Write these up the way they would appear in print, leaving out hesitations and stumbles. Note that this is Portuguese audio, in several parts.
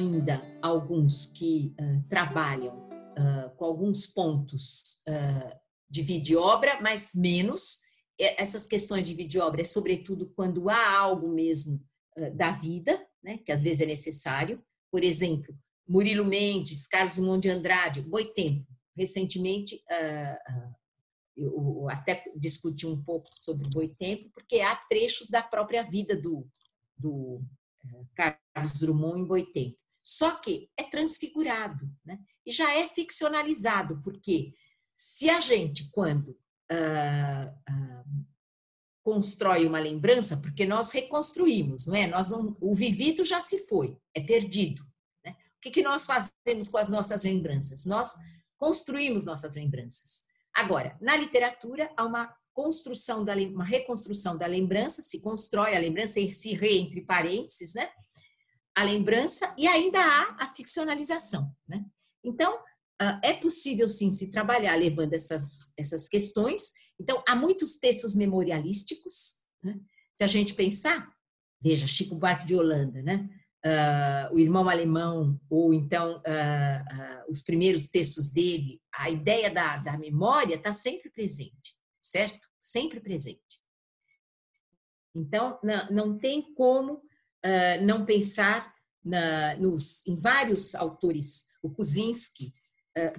ainda alguns que trabalham com alguns pontos de vida e obra, mas menos. Essas questões de vida e obra é sobretudo quando há algo mesmo da vida, né, que às vezes é necessário. Por exemplo, Murilo Mendes, Carlos Drummond de Andrade, Boitempo. Recentemente, eu até discuti um pouco sobre o Boitempo, porque há trechos da própria vida do Carlos Drummond em Boitempo. Só que é transfigurado, né? E já é ficcionalizado, porque se a gente, quando constrói uma lembrança, porque nós reconstruímos, não é? O vivido já se foi, é perdido. Né? O que nós fazemos com as nossas lembranças? Nós construímos nossas lembranças. Agora, na literatura, há uma reconstrução da lembrança, se constrói a lembrança, se rê entre parênteses, né? A lembrança, e ainda há a ficcionalização. Né? Então, é possível, sim, se trabalhar levando essas questões. Então, há muitos textos memorialísticos. Né? Se a gente pensar, veja, Chico Buarque de Holanda, né? O Irmão Alemão, ou então os primeiros textos dele, a ideia da memória está sempre presente, certo? Sempre presente. Então, não tem como não pensar em vários autores, o Kuczynski,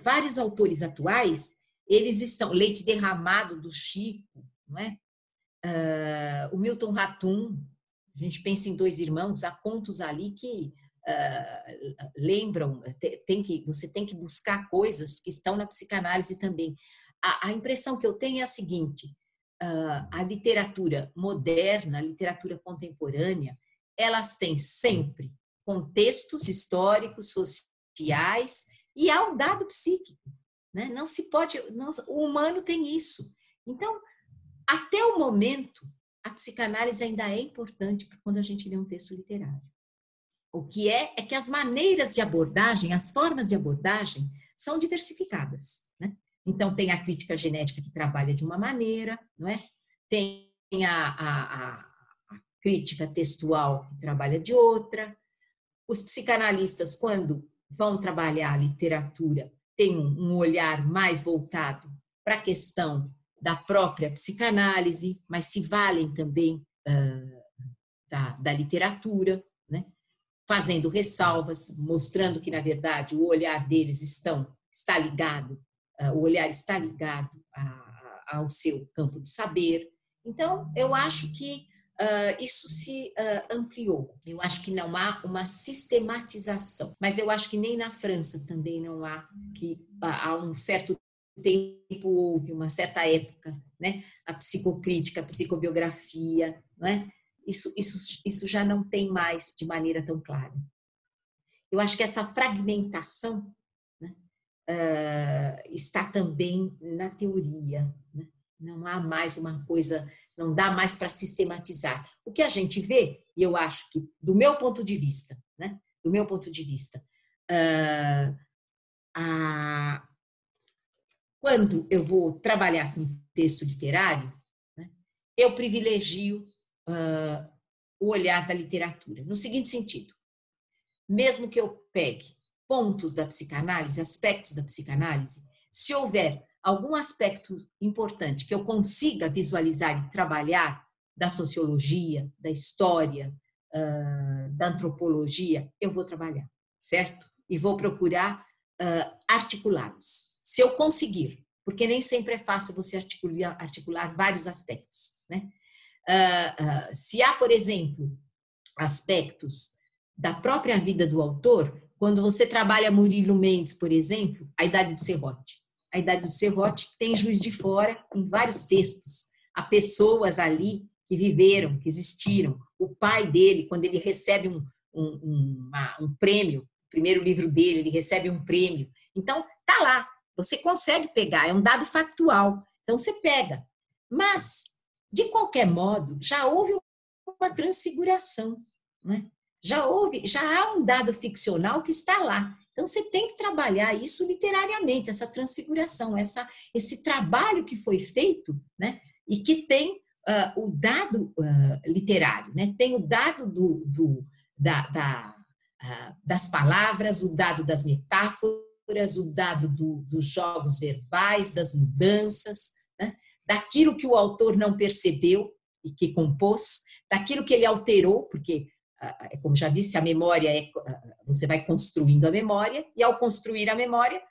vários autores atuais, eles estão, Leite Derramado do Chico, não é? O Milton Ratum, a gente pensa em Dois Irmãos, há pontos ali que lembram, você tem que buscar coisas que estão na psicanálise também. A impressão que eu tenho é a seguinte: a literatura moderna, a literatura contemporânea, elas têm sempre contextos históricos, sociais, e há um dado psíquico. Né? Não se pode, o humano tem isso. Então, até o momento, a psicanálise ainda é importante quando a gente lê um texto literário. O que é que as maneiras de abordagem, as formas de abordagem são diversificadas. Né? Então, tem a crítica genética que trabalha de uma maneira, não é? Tem a crítica textual que trabalha de outra. Os psicanalistas, quando vão trabalhar a literatura, têm um olhar mais voltado para a questão da própria psicanálise, mas se valem também da literatura, né? Fazendo ressalvas, mostrando que, na verdade, o olhar deles está ligado, o olhar está ligado ao seu campo de saber. Então, eu acho que isso se ampliou. Eu acho que não há uma sistematização, mas eu acho que nem na França também não há, que há um certo tempo houve, uma certa época, né? A psicocrítica, a psicobiografia, não é? Isso já não tem mais de maneira tão clara. Eu acho que essa fragmentação, né, está também na teoria. Né? Não há mais uma coisa, não dá mais para sistematizar. O que a gente vê, e eu acho que, do meu ponto de vista, né, quando eu vou trabalhar com texto literário, né, eu privilegio o olhar da literatura, no seguinte sentido: mesmo que eu pegue pontos da psicanálise, aspectos da psicanálise, se houver algum aspecto importante que eu consiga visualizar e trabalhar da sociologia, da história, da antropologia, eu vou trabalhar, certo? E vou procurar articulá-los. Se eu conseguir, porque nem sempre é fácil você articular vários aspectos, né? Se há, por exemplo, aspectos da própria vida do autor, quando você trabalha Murilo Mendes, por exemplo, A Idade do Serrote. A Idade do Serrote tem Juiz de Fora em vários textos. Há pessoas ali que viveram, que existiram. O pai dele, quando ele recebe um prêmio, o primeiro livro dele, ele recebe um prêmio. Então, tá lá, você consegue pegar, é um dado factual. Então, você pega. Mas, de qualquer modo, já houve uma transfiguração, né? Já há um dado ficcional que está lá. Então, você tem que trabalhar isso literariamente, essa transfiguração, esse trabalho que foi feito, né? E que tem o dado literário, né? Tem o dado das palavras, o dado das metáforas, o dado dos jogos verbais, das mudanças, né? Daquilo que o autor não percebeu e que compôs, daquilo que ele alterou, porque, como já disse, a memória você vai construindo a memória, e ao construir a memória,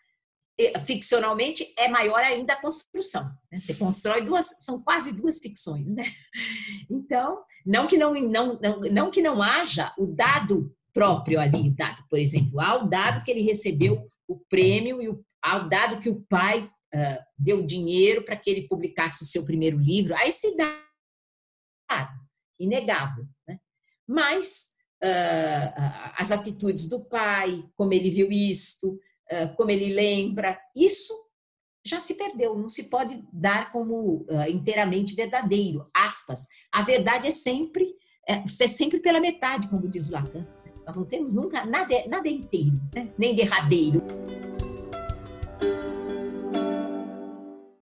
ficcionalmente, é maior ainda a construção. Né? Você constrói são quase duas ficções. Né? Então, não que não haja o dado próprio ali, dado, por exemplo, há o dado que ele recebeu o prêmio e há o dado que o pai deu dinheiro para que ele publicasse o seu primeiro livro, há esse dado, inegável. Né? Mas as atitudes do pai, como ele viu isto, como ele lembra, isso já se perdeu, não se pode dar como inteiramente verdadeiro, aspas. A verdade é sempre pela metade, como diz Lacan. Nós não temos nunca, nada é inteiro, né? Nem derradeiro.